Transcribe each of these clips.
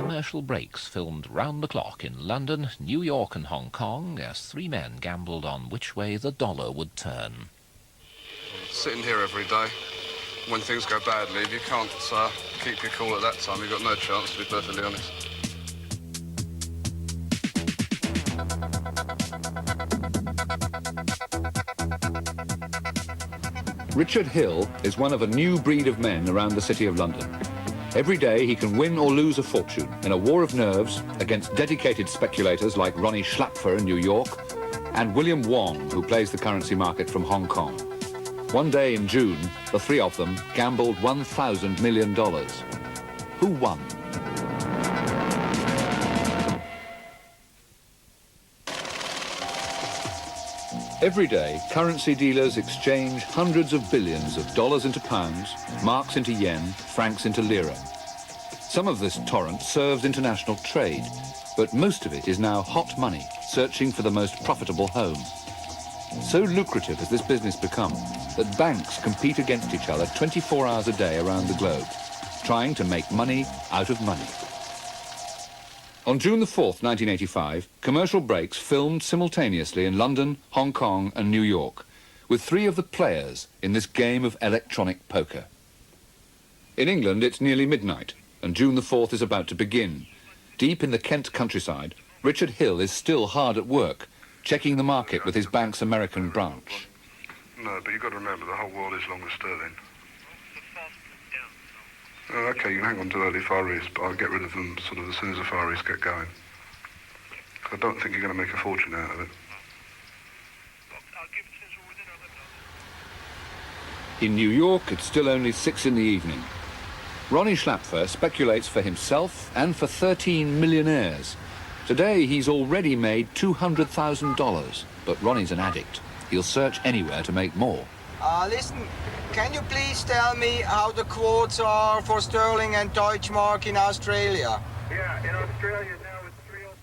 commercial breaks filmed round the clock in London, New York and Hong Kong as three men gambled on which way the dollar would turn. Sitting here every day, when things go badly, if you can't keep your cool at that time, you've got no chance, to be perfectly honest. Richard Hill is one of a new breed of men around the City of London. Every day he can win or lose a fortune in a war of nerves against dedicated speculators like Ronnie Schlapfer in New York and William Wong, who plays the currency market from Hong Kong. One day in June, the three of them gambled $1,000 million. Who won? Every day, currency dealers exchange hundreds of billions of dollars into pounds, marks into yen, francs into lira. Some of this torrent serves international trade, but most of it is now hot money, searching for the most profitable home. So lucrative has this business become that banks compete against each other 24 hours a day around the globe, trying to make money out of money. On June the 4th, 1985, commercial breaks filmed simultaneously in London, Hong Kong and New York, with three of the players in this game of electronic poker. In England, it's nearly midnight, and June the 4th is about to begin. Deep in the Kent countryside, Richard Hill is still hard at work, checking the market with his bank's American branch. No, but you've got to remember, the whole world is longer sterling. OK, you can hang on to early Far East, but I'll get rid of them sort of as soon as the Far East get going. I don't think you're going to make a fortune out of it. In New York, it's still only 6 in the evening. Ronnie Schlapfer speculates for himself and for 13 millionaires. Today, he's already made $200,000, but Ronnie's an addict. He'll search anywhere to make more. Listen, can you please tell me how the quotes are for sterling and Deutschmark in Australia? Yeah, in Australia now it's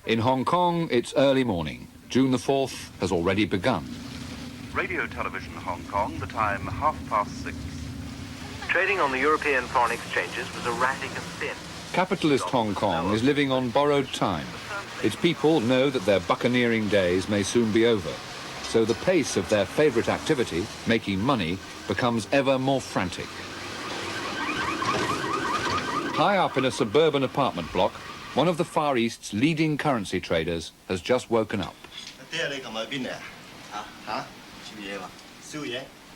3:00. In Hong Kong, it's early morning. June the 4th has already begun. Radio Television Hong Kong, the time 6:30. Trading on the European foreign exchanges was erratic and thin. Capitalist Hong Kong is living on borrowed time. Its people know that their buccaneering days may soon be over. So the pace of their favourite activity, making money, becomes ever more frantic. High up in a suburban apartment block, one of the Far East's leading currency traders has just woken up.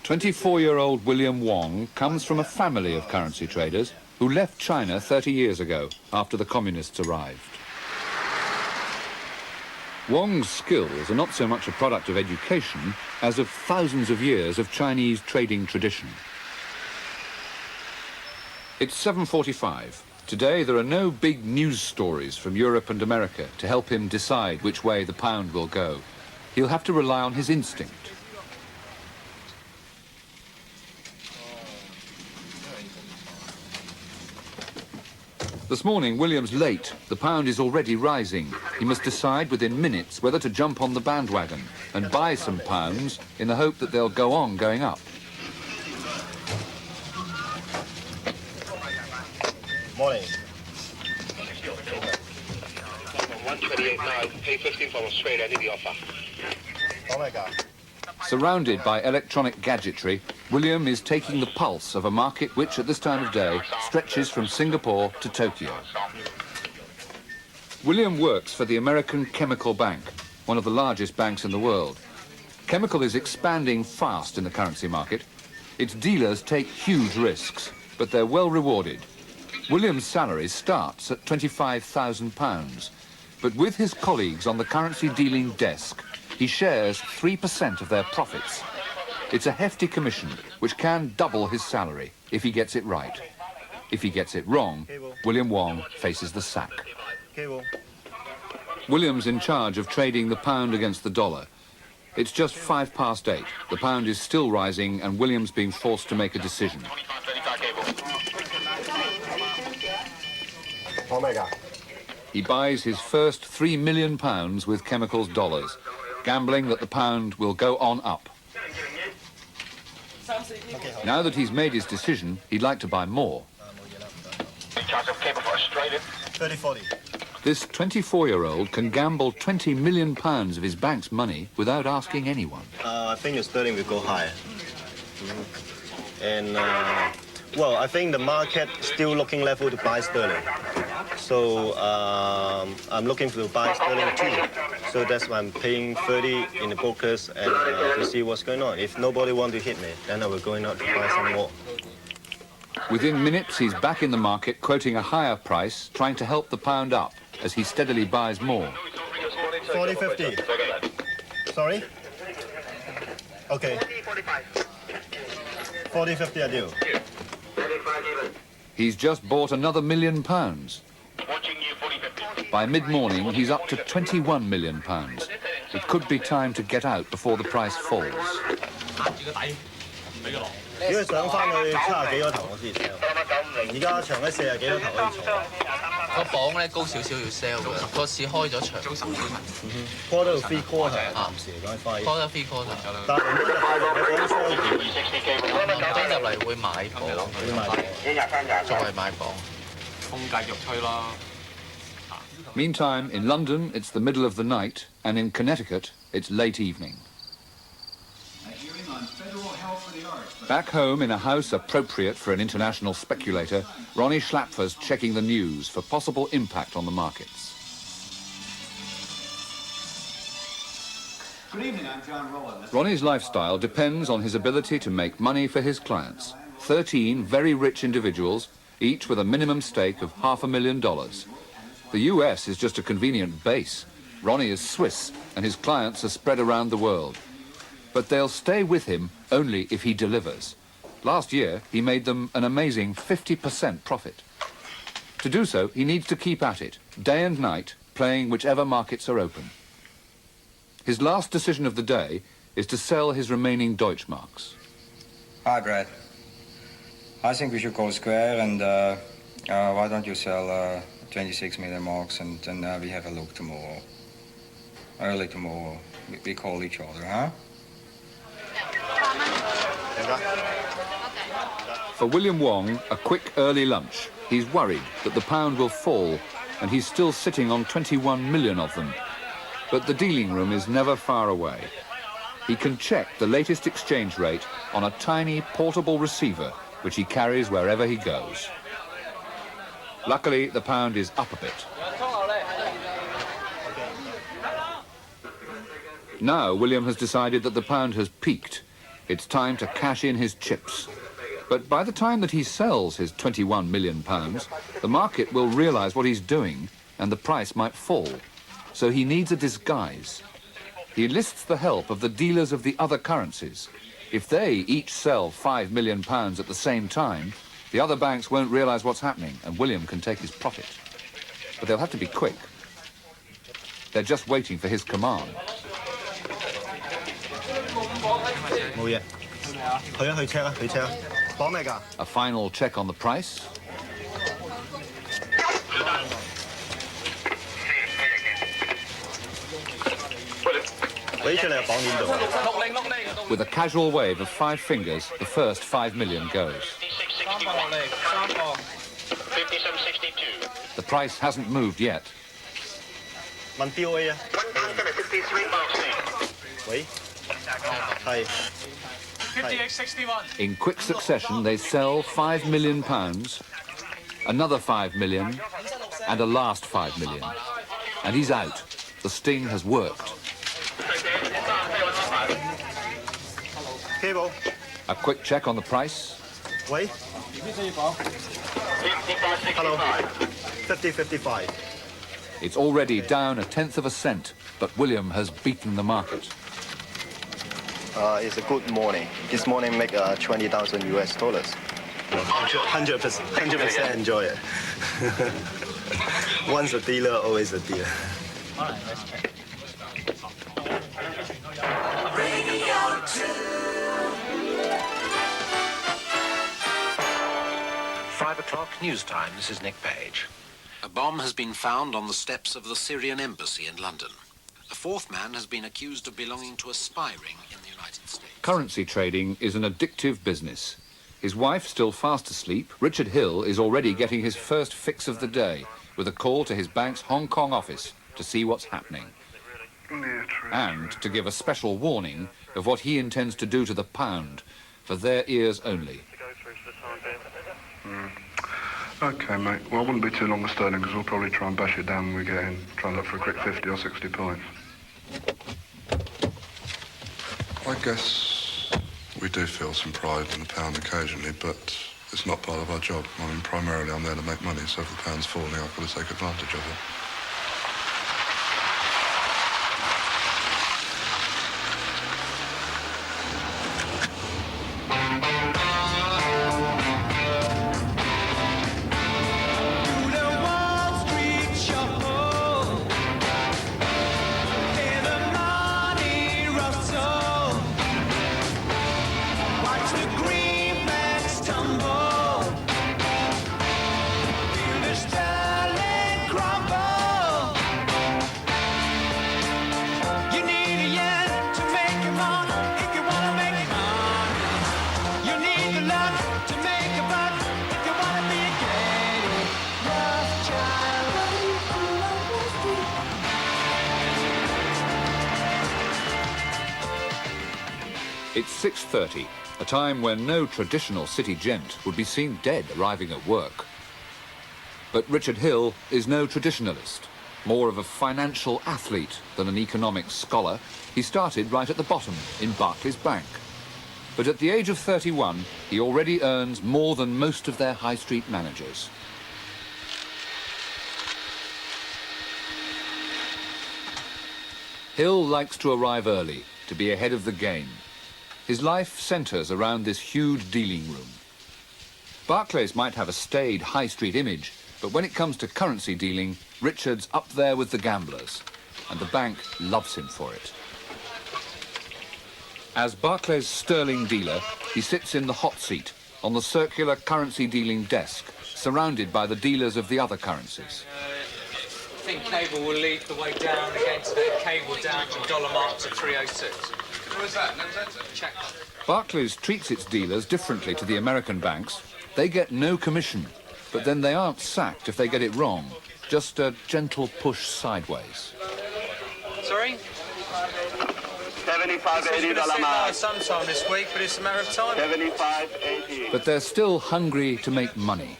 24-year-old William Wong comes from a family of currency traders who left China 30 years ago after the communists arrived. Wong's skills are not so much a product of education as of thousands of years of Chinese trading tradition. It's 7:45. Today there are no big news stories from Europe and America to help him decide which way the pound will go. He'll have to rely on his instinct. This morning, William's late. The pound is already rising. He must decide within minutes whether to jump on the bandwagon and buy some pounds in the hope that they'll go on going up. Morning. 128 now, pay 15 from Australia, I need the offer. Oh my God. Surrounded by electronic gadgetry, William is taking the pulse of a market which, at this time of day, stretches from Singapore to Tokyo. William works for the American Chemical Bank, one of the largest banks in the world. Chemical is expanding fast in the currency market. Its dealers take huge risks, but they're well rewarded. William's salary starts at £25,000, but with his colleagues on the currency dealing desk, he shares 3% of their profits. It's a hefty commission, which can double his salary if he gets it right. If he gets it wrong, William Wong faces the sack. William's in charge of trading the pound against the dollar. It's just 8:05. The pound is still rising, and William's being forced to make a decision. Oh my God. He buys his first £3 million with Chemical's dollars, gambling that the pound will go on up. Now that he's made his decision, he'd like to buy more. Chance of cable for Australia. 30-40. This 24-year-old can gamble £20 million of his bank's money without asking anyone. I think the sterling will go higher. And, well, I think the market still looking level to buy sterling. So I'm looking to buy sterling too. So that's why I'm paying 30 in the brokers and to see what's going on. If nobody want to hit me, then I will go out to buy some more. Within minutes, he's back in the market, quoting a higher price, trying to help the pound up as he steadily buys more. 40-50. Sorry? Okay. 40-50 I do. He's just bought another £1 million. By mid-morning, he's up to £21 million. It could be time to get out before the price falls. 如果上翻去70幾個頭我先 sell， 而家長喺40幾個頭可以坐。個磅咧高少少要 sell 嘅，個市開咗場。call 到 free call 係暫時嚟講快。call 咗 free call 但係倫敦就快嚟，我講科技。倫敦入嚟會買磅，會買磅，再買磅。風繼續吹啦。 Meantime, in London, it's the middle of the night, and in Connecticut, it's late evening. Back home in a house appropriate for an international speculator, Ronnie Schlapfer's checking the news for possible impact on the markets. Good evening, I'm John Rowland. Ronnie's lifestyle depends on his ability to make money for his clients. 13 very rich individuals, each with a minimum stake of $500,000. The US is just a convenient base. Ronnie is Swiss, and his clients are spread around the world. But they'll stay with him only if he delivers. Last year, he made them an amazing 50% profit. To do so, he needs to keep at it, day and night, playing whichever markets are open. His last decision of the day is to sell his remaining Deutschmarks. Hi, Brad. I think we should go square, and why don't you sell 26 million marks, and then we have a look tomorrow. Early tomorrow, we call each other, huh? For William Wong, a quick early lunch. He's worried that the pound will fall, and he's still sitting on 21 million of them. But the dealing room is never far away. He can check the latest exchange rate on a tiny portable receiver, which he carries wherever he goes. Luckily, the pound is up a bit. Now, William has decided that the pound has peaked. It's time to cash in his chips. But by the time that he sells his 21 million pounds, the market will realize what he's doing and the price might fall. So he needs a disguise. He enlists the help of the dealers of the other currencies. If they each sell 5 million pounds at the same time, the other banks won't realize what's happening and William can take his profit. But they'll have to be quick. They're just waiting for his command. A final check on the price. With a casual wave of 5 fingers, the first 5 million goes. The price hasn't moved yet. In quick succession, they sell 5 million pounds, another 5 million, and a last 5 million. And he's out. The sting has worked. A quick check on the price. Hello. 50-55. It's already down 1/10 of a cent, but William has beaten the market. It's a good morning. This morning make $20,000 US. 100% enjoy it. Once a dealer, always a dealer. All right, let's check. Radio 2. 5 o'clock news time. This is Nick Page. A bomb has been found on the steps of the Syrian embassy in London. A 4th man has been accused of belonging to a spy ring in the United States. Currency trading is an addictive business. His wife still fast asleep. Richard Hill is already getting his first fix of the day with a call to his bank's Hong Kong office to see what's happening. And to give a special warning of what he intends to do to the pound, for their ears only. OK, mate. Well, I wouldn't be too long with sterling because we'll probably try and bash it down when we get in. Try and look for a quick 50 or 60 points. I guess we do feel some pride in the pound occasionally, but it's not part of our job. I mean, primarily I'm there to make money, so if the pound's falling, I've got to take advantage of it. It's 6:30, a time when no traditional city gent would be seen dead arriving at work. But Richard Hill is no traditionalist. More of a financial athlete than an economics scholar, he started right at the bottom in Barclays Bank. But at the age of 31, he already earns more than most of their high street managers. Hill likes to arrive early, to be ahead of the game. His life centres around this huge dealing room. Barclays might have a staid high street image, but when it comes to currency dealing, Richard's up there with the gamblers, and the bank loves him for it. As Barclays' sterling dealer, he sits in the hot seat on the circular currency dealing desk, surrounded by the dealers of the other currencies. I think cable will lead the way down against the cable down from dollar mark to 306. What was that? Check. Barclays treats its dealers differently to the American banks. They get no commission, but then they aren't sacked if they get it wrong. Just a gentle push sideways. Sorry? $75.80 sometime this week, but it's a matter of time. $75.80. But they're still hungry to make money.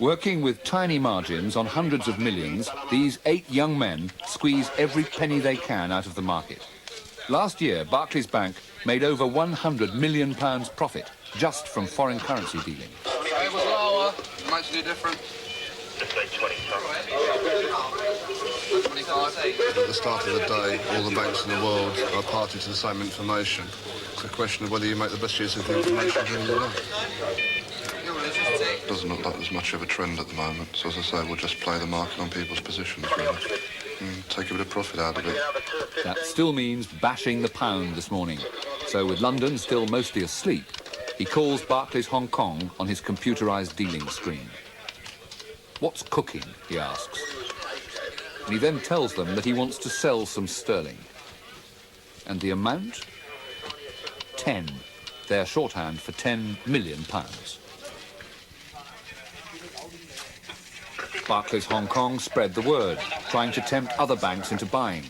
Working with tiny margins on hundreds of millions, these 8 young men squeeze every penny they can out of the market. Last year, Barclays Bank made over £100 million profit just from foreign currency dealing. It was lower. Makes any difference. At the start of the day, all the banks in the world are party to the same information. It's a question of whether you make the best use of the information during the day. Doesn't look like there's much of a trend at the moment, so as I say, we'll just play the market on people's positions, really. And take a bit of profit out of it. That still means bashing the pound this morning. So with London still mostly asleep, he calls Barclays Hong Kong on his computerised dealing screen. What's cooking, he asks. And he then tells them that he wants to sell some sterling. And the amount? 10. Their shorthand for £10 million. Barclays Hong Kong spread the word, trying to tempt other banks into buying.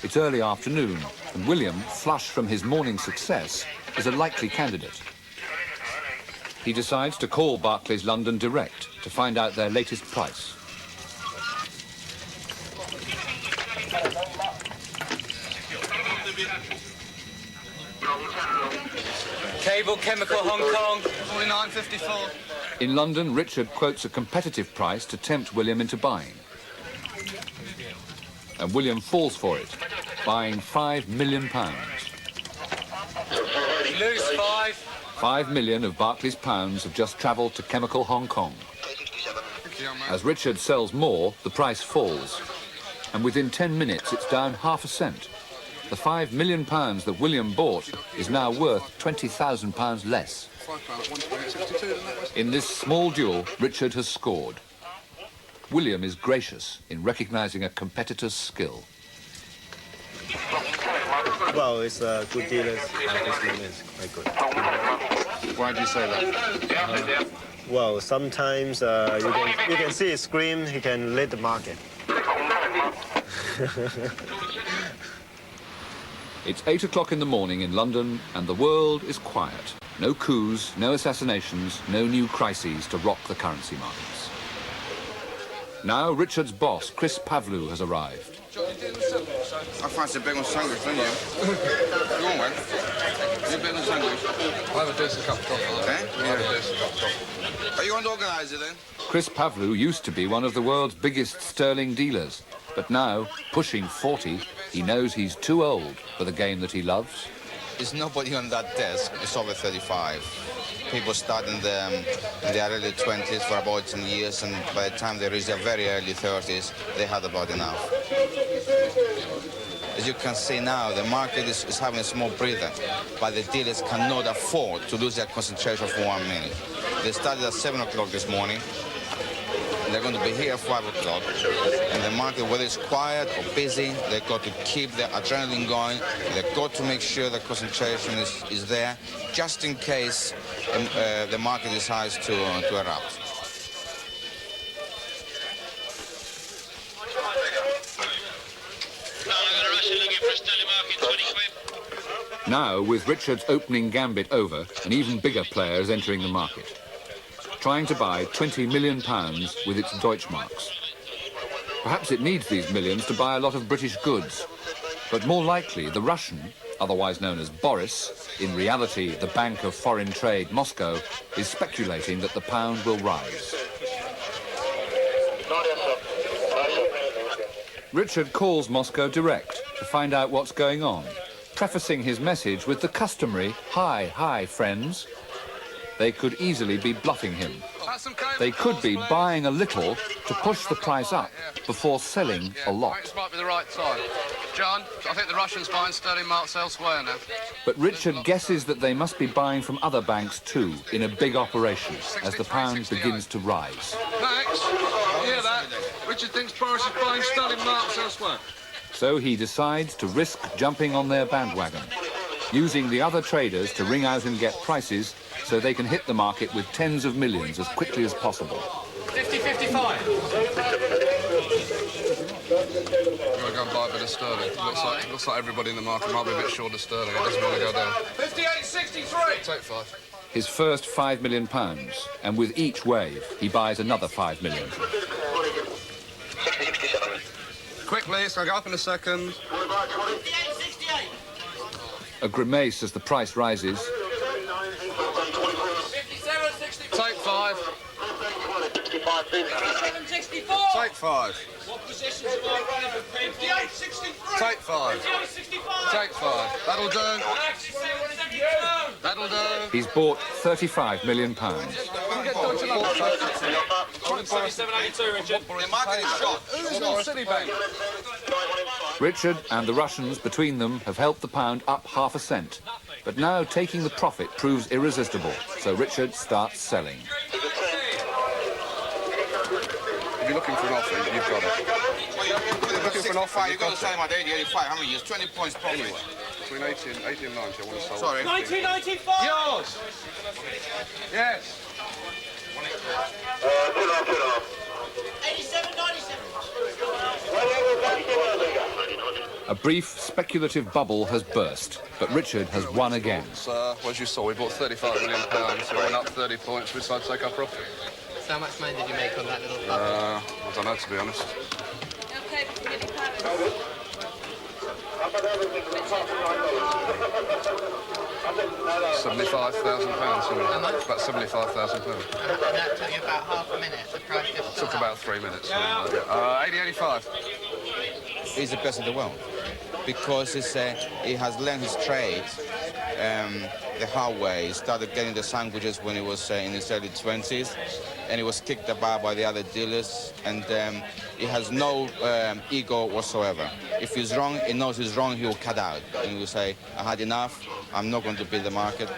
It's early afternoon, and William, flush from his morning success, is a likely candidate. He decides to call Barclays London direct to find out their latest price. Cable, chemical, Hong Kong, 49.54. In London, Richard quotes a competitive price to tempt William into buying. And William falls for it, buying £5 million. Lose 5. 5 million of Barclays pounds have just travelled to chemical Hong Kong. As Richard sells more, the price falls. And within 10 minutes, it's down ½ a cent. The £5 million that William bought is now worth £20,000 less. In this small duel, Richard has scored. William is gracious in recognising a competitor's skill. Well, it's good dealers. This one is quite good. Why do you say that? Well, sometimes you can see it scream, he can lead the market. It's 8 o'clock in the morning in London and the world is quiet. No coups, no assassinations, no new crises to rock the currency markets. Now Richard's boss, Chris Pavlou, has arrived. I fancy a bacon sandwich, don't you? Go on, man. You a bacon sandwich? I have a decent cup of coffee. Eh? I have a decent cup of coffee. Are you going to organise it then? Chris Pavlou used to be one of the world's biggest sterling dealers, but now, pushing 40, he knows he's too old for the game that he loves. There's nobody on that desk. It's over 35. People start in the early 20s for about 10 years, and by the time they reach their very early 30s, they had about enough. As you can see now, the market is having a small breather, but the dealers cannot afford to lose their concentration for 1 minute. They started at 7 o'clock this morning. They're going to be here at 5 o'clock. And the market, whether it's quiet or busy, they've got to keep their adrenaline going. They've got to make sure the concentration is there, just in case the market decides to erupt. Now, with Richard's opening gambit over, an even bigger player is entering the market, trying to buy £20 million with its Deutschmarks. Perhaps it needs these millions to buy a lot of British goods, but more likely the Russian, otherwise known as Boris, in reality the Bank of Foreign Trade, Moscow, is speculating that the pound will rise. Richard calls Moscow direct to find out what's going on, prefacing his message with the customary, "Hi, friends." They could easily be bluffing him. They could be buying a little to push the price up before selling a lot. This might be the right time. John, I think the Russians buying sterling marks elsewhere now. But Richard guesses that they must be buying from other banks too, in a big operation, as the pound begins to rise. Max, you hear that? Richard thinks Boris is buying sterling marks elsewhere. So he decides to risk jumping on their bandwagon, using the other traders to ring out and get prices so they can hit the market with tens of millions as quickly as possible. 50-55. I'm going to go and buy a bit of sterling. Looks like everybody in the market might be a bit short of sterling. It doesn't want to go down. 58-63. Take 5. His first £5 million, and with each wave, he buys another £5 million. Quickly, it's going to go up in a second. 58-68. A grimace as the price rises. 57-64. Take 5. 57-64. Take 5. What positions am I running for 58-63. Take 5. 58-65. Take 5. That'll do. That'll do. He's bought £35 million. 27-82, Richard. The market is short. Who's not Citibank? Richard and the Russians between them have helped the pound up ½ a cent. But now taking the profit proves irresistible, so Richard starts selling. If you're looking for an offer, you've got it. Looking for an offer, you're going to sell him at 80-85. How many years? 20 points probably. Between 80 and 90, I want to sell. Sorry. 1995. Yours. Yes. 87-97. A brief speculative bubble has burst, but Richard has won again. So, as you saw, we bought £35 million. We went up 30 points. We decided to take our profit. So how much money did you make on that little bubble? I don't know, to be honest. Okay, £75,000. How much? About £75,000. And that took you about half a minute. The price just Took shot about up. 3 minutes. 80-85. He's the best in the world because he has learned his trade the hard way. He started getting the sandwiches when he was in his early 20s, and he was kicked about by the other dealers, and he has no ego whatsoever. If he's wrong, he knows he's wrong, he will cut out, and he will say, I had enough, I'm not going to beat the market,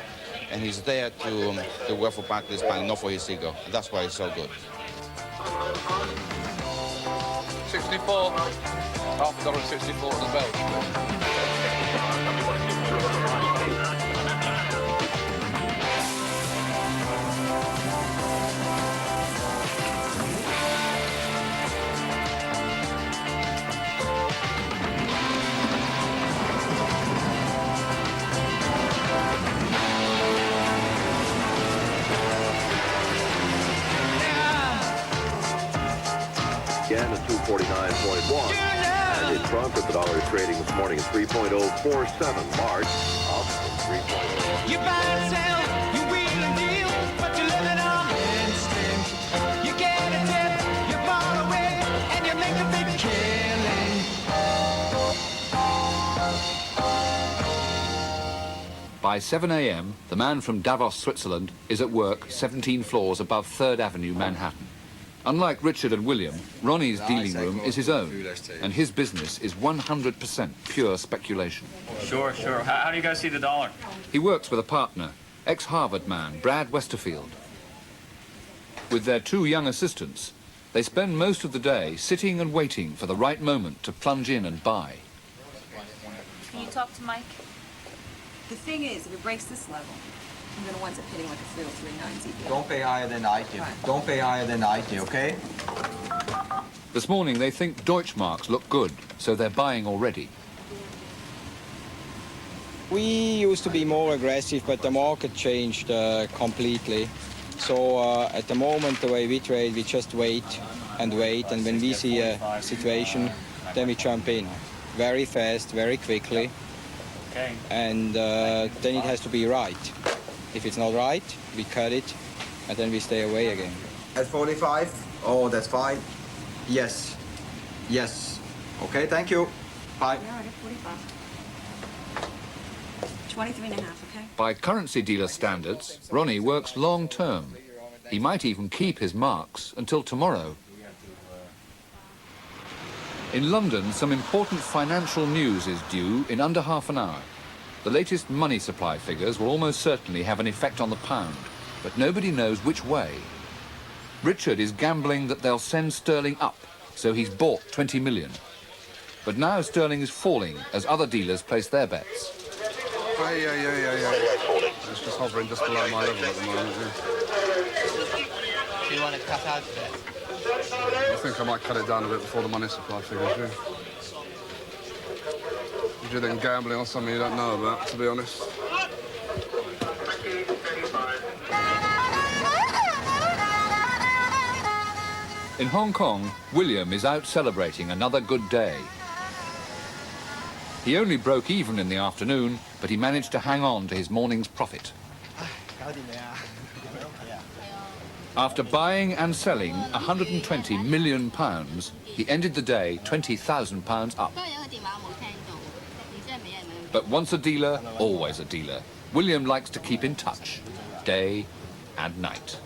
and he's there to work for Barclays Bank, not for his ego. That's why he's so good. 64. $1.64 on the belt. 149.1. And in Frankfurt, the dollar is trading this morning at 3.047. March up from 3.0. You buy and sell, you wheel and deal, but you're living on instinct. You get a tip, you fall away, and you make a big killing. By 7 a.m., the man from Davos, Switzerland, is at work 17 floors above 3rd Avenue, Manhattan. Unlike Richard and William, Ronnie's dealing room is his own, and his business is 100% pure speculation. Sure. How do you guys see the dollar? He works with a partner, ex-Harvard man, Brad Westerfield. With their 2 young assistants, they spend most of the day sitting and waiting for the right moment to plunge in and buy. Can you talk to Mike? The thing is, if it breaks this level, I'm going to wind up hitting like a 303.90. Don't pay higher than 90. Don't pay higher than 90, okay? This morning they think Deutschmarks look good, so they're buying already. We used to be more aggressive, but the market changed completely. So at the moment, the way we trade, we just wait, and when we see a situation, then we jump in. Very fast, very quickly. Okay. And then it has to be right. If it's not right, we cut it, and then we stay away again. At 45? Oh, that's fine. Yes. Okay, thank you. Bye. Yeah, at 45. 23.5, okay? By currency dealer standards, Ronnie works long term. He might even keep his marks until tomorrow. In London, some important financial news is due in under half an hour. The latest money supply figures will almost certainly have an effect on the pound, but nobody knows which way. Richard is gambling that they'll send sterling up, so he's bought 20 million. But now sterling is falling as other dealers place their bets. It's just hovering just below my level at the moment, Do you want to cut out of it? I think I might cut it down a bit before the money supply figures, yeah. You're then gambling on something you don't know about, to be honest. In Hong Kong, William is out celebrating another good day. He only broke even in the afternoon, but he managed to hang on to his morning's profit. After buying and selling £120 million, he ended the day £20,000 up. But once a dealer, always a dealer. William likes to keep in touch, day and night.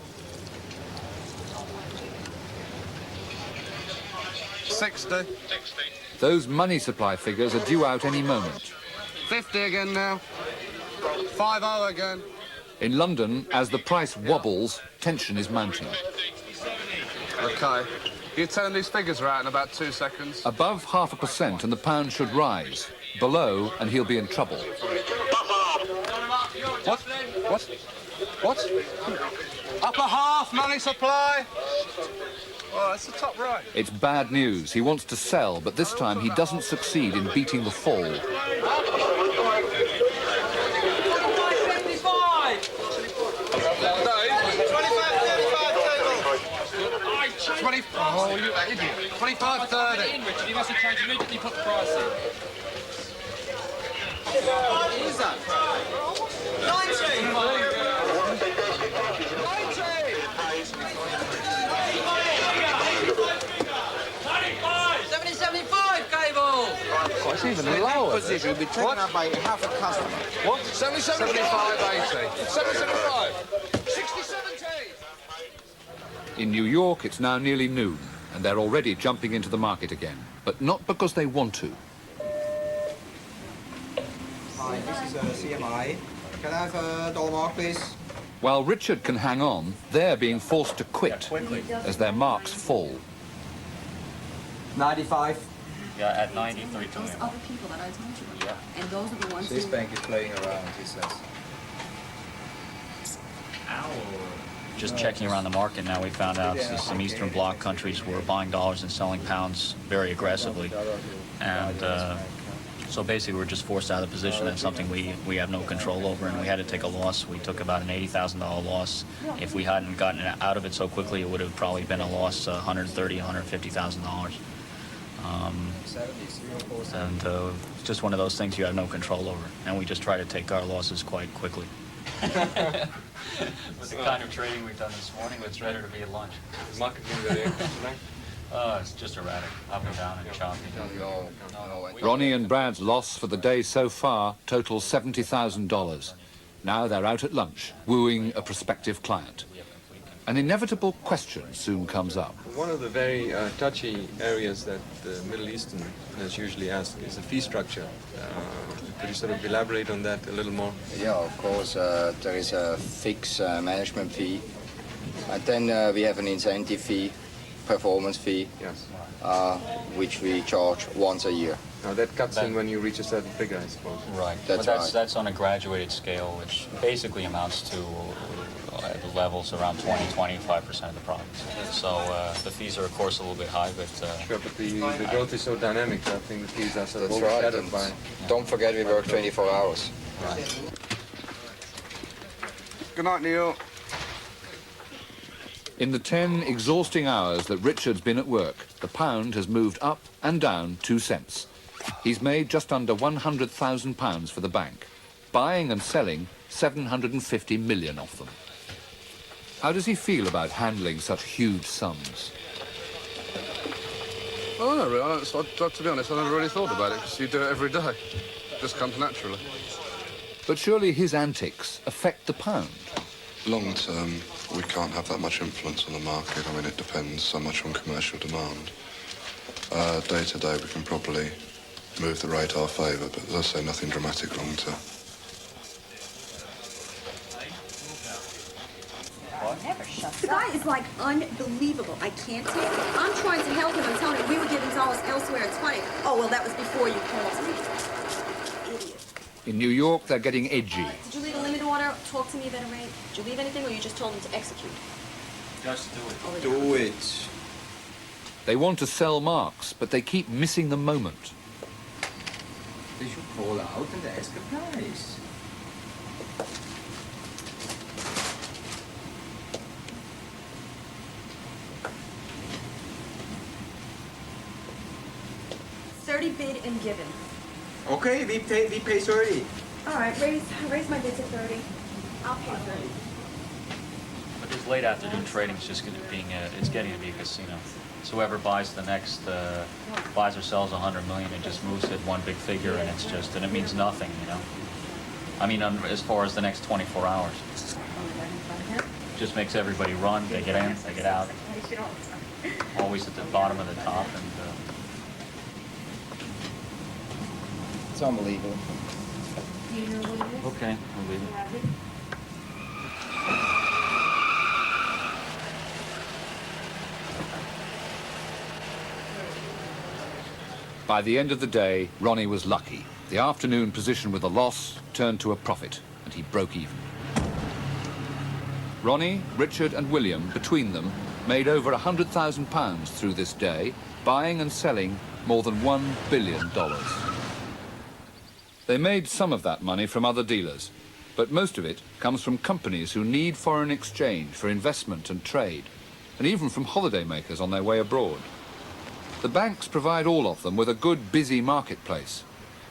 60. Those money supply figures are due out any moment. 50 again now. 50 again. In London, as the price wobbles, tension is mounting. Okay. You turn these figures are out in about 2 seconds. Above 0.5% and the pound should rise. Below, and he'll be in trouble. What? Upper half money supply? Oh, that's the top right. It's bad news. He wants to sell, but this time he doesn't succeed in beating the fall. 25.30. You must have changed immediately, put the price in. What is that? 70.75 cable! Oh, it's even lower. Position will be taken up by half a customer. What? 70.75, 80. 70.75. 60.70. In New York, it's now nearly noon, and they're already jumping into the market again. But not because they want to. Hi, this is CMI. Can I have a dollar mark, please? While Richard can hang on, they're being forced to quit as their marks fall. 95. Yeah, at 93. Those other people that I told you about. Yeah. And those are the ones This who... bank is playing around, he says. Just checking around the market now, we found out some Eastern Bloc countries were buying dollars and selling pounds very aggressively. And so basically we're just forced out of the position. That's something we have no control over, and we had to take a loss. We took about an $80,000 loss. If we hadn't gotten out of it so quickly, it would have probably been a loss $130,000, $150,000. And just one of those things you have no control over. And we just try to take our losses quite quickly. With the kind of trading we've done this morning, it's better to be at lunch. Is market being very active tonight? It's just erratic, up and down and choppy. Ronnie and Brad's loss for the day so far totals $70,000. Now they're out at lunch, wooing a prospective client. An inevitable question soon comes up. One of the very touchy areas that the Middle Easterners usually ask is the fee structure. Could you sort of elaborate on that a little more? Yeah, of course, there is a fixed management fee. And then we have an incentive fee, performance fee, yes. Which we charge once a year. Now that cuts in when you reach a certain figure, I suppose. Right. That's on a graduated scale, which basically amounts to levels around 20-25% of the profits. So the fees are, of course, a little bit high, but... Sure, but the growth is so dynamic, I think the fees are sort of That's overshadowed right. by... Don't forget we work 24 hours. Right. Good night, Neil. In the 10 exhausting hours that Richard's been at work, the pound has moved up and down 2 cents. He's made just under £100,000 for the bank, buying and selling 750 million of them. How does he feel about handling such huge sums? Oh, no, really. To be honest, I never really thought about it, because you do it every day. It just comes naturally. But surely his antics affect the pound. Long term, we can't have that much influence on the market. I mean, it depends so much on commercial demand. Day to day, we can probably move the rate our favour, but as I say, nothing dramatic long term. The guy is like unbelievable. I can't take it. I'm trying to help him. I'm telling him we were giving dollars elsewhere. It's funny. Oh, well, that was before you called me. Idiot. In New York, they're getting edgy. Did you leave a limit order? Talk to me about a rate. Did you leave anything, or you just told him to execute? Just do it. Do it. They want to sell marks, but they keep missing the moment. They should call out and ask a price. $30 bid and given. Okay, we pay 30. All right, raise my bid to 30. I'll pay 30. But this late afternoon trading is just it's getting to be a casino. So whoever buys the next, buys or sells 100 million, it just moves it one big figure, and it means nothing, you know. I mean, as far as the next 24 hours. Just makes everybody run. They get in, they get out. Always at the bottom of the top, and. It's unbelievable. Okay, I'll leave it. By the end of the day, Ronnie was lucky. The afternoon position with a loss turned to a profit, and he broke even. Ronnie, Richard and William, between them, made over £100,000 through this day, buying and selling more than $1 billion. They made some of that money from other dealers, but most of it comes from companies who need foreign exchange for investment and trade, and even from holidaymakers on their way abroad. The banks provide all of them with a good, busy marketplace,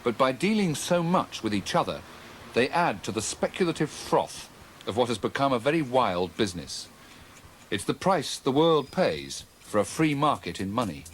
but by dealing so much with each other, they add to the speculative froth of what has become a very wild business. It's the price the world pays for a free market in money.